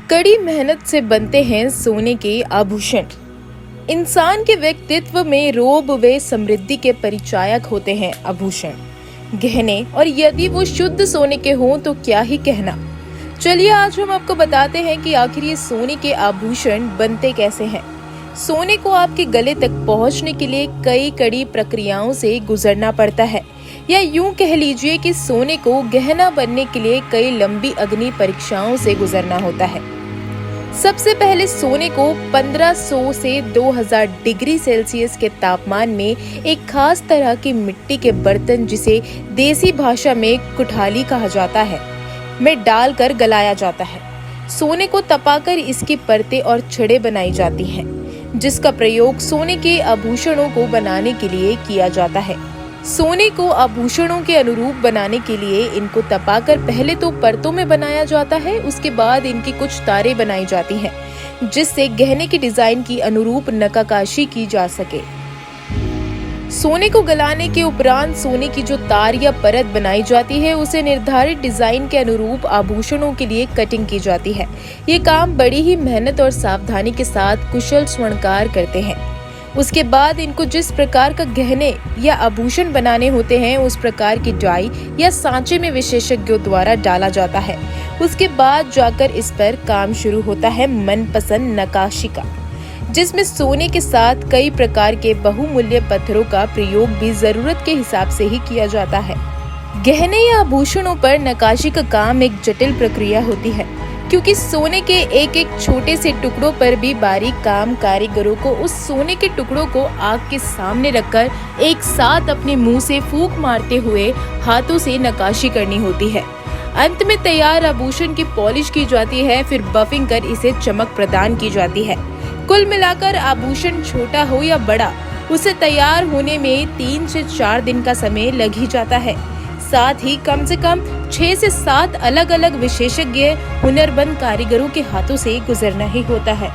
कड़ी मेहनत से बनते हैं सोने के आभूषण। इंसान के व्यक्तित्व में रोब व समृद्धि के परिचायक होते हैं आभूषण, गहने, और यदि वो शुद्ध सोने के हों तो क्या ही कहना। चलिए आज हम आपको बताते हैं कि आखिर ये सोने के आभूषण बनते कैसे हैं। सोने को आपके गले तक पहुंचने के लिए कई कड़ी प्रक्रियाओं से गुजरना पड़ता है, या यूं कह लीजिए कि सोने को गहना बनने के लिए कई लंबी अग्नि परीक्षाओं से गुजरना होता है। सबसे पहले सोने को 1500 से 2000 डिग्री सेल्सियस के तापमान में एक खास तरह की मिट्टी के बर्तन, जिसे देसी भाषा में कुठाली कहा जाता है, में डालकर गलाया जाता है। सोने को तपाकर इसकी परतें और छड़ें बनाई जाती हैं, जिसका प्रयोग सोने के आभूषणों को बनाने के लिए किया जाता है। सोने को आभूषणों के अनुरूप बनाने के लिए इनको तपाकर पहले तो परतों में बनाया जाता है, उसके बाद इनकी कुछ तारें बनाई जाती हैं, जिससे गहने की डिजाइन की अनुरूप नक्काशी की जा सके। सोने को गलाने के उपरांत सोने की जो तार या परत बनाई जाती है, उसे निर्धारित डिजाइन के अनुरूप आभूषणों के लिए कटिंग की जाती है। ये काम बड़ी ही मेहनत और सावधानी के साथ कुशल स्वर्णकार करते हैं। उसके बाद इनको जिस प्रकार का गहने या आभूषण बनाने होते हैं, उस प्रकार की डाई या सांचे में विशेषज्ञों द्वारा डाला जाता है। उसके बाद जाकर इस पर काम शुरू होता है मनपसंद नक्काशी का, जिसमें सोने के साथ कई प्रकार के बहुमूल्य पत्थरों का प्रयोग भी जरूरत के हिसाब से ही किया जाता है। गहने या आभूषणों पर नक्काशी का काम एक जटिल प्रक्रिया होती है, क्योंकि सोने के एक एक छोटे से टुकड़ों पर भी बारीक काम कारीगरों को उस सोने के टुकड़ों को आग के सामने रखकर एक साथ अपने मुंह से फूंक मारते हुए हाथों से नक्काशी करनी होती है। अंत में तैयार आभूषण की पॉलिश की जाती है, फिर बफिंग कर इसे चमक प्रदान की जाती है। कुल मिलाकर आभूषण छोटा हो या बड़ा, उसे तैयार होने में 3 से 4 दिन का समय लग ही जाता है। साथ ही कम से कम 6 से 7 अलग अलग विशेषज्ञ हुनरमंद कारीगरों के हाथों से गुजरना ही होता है।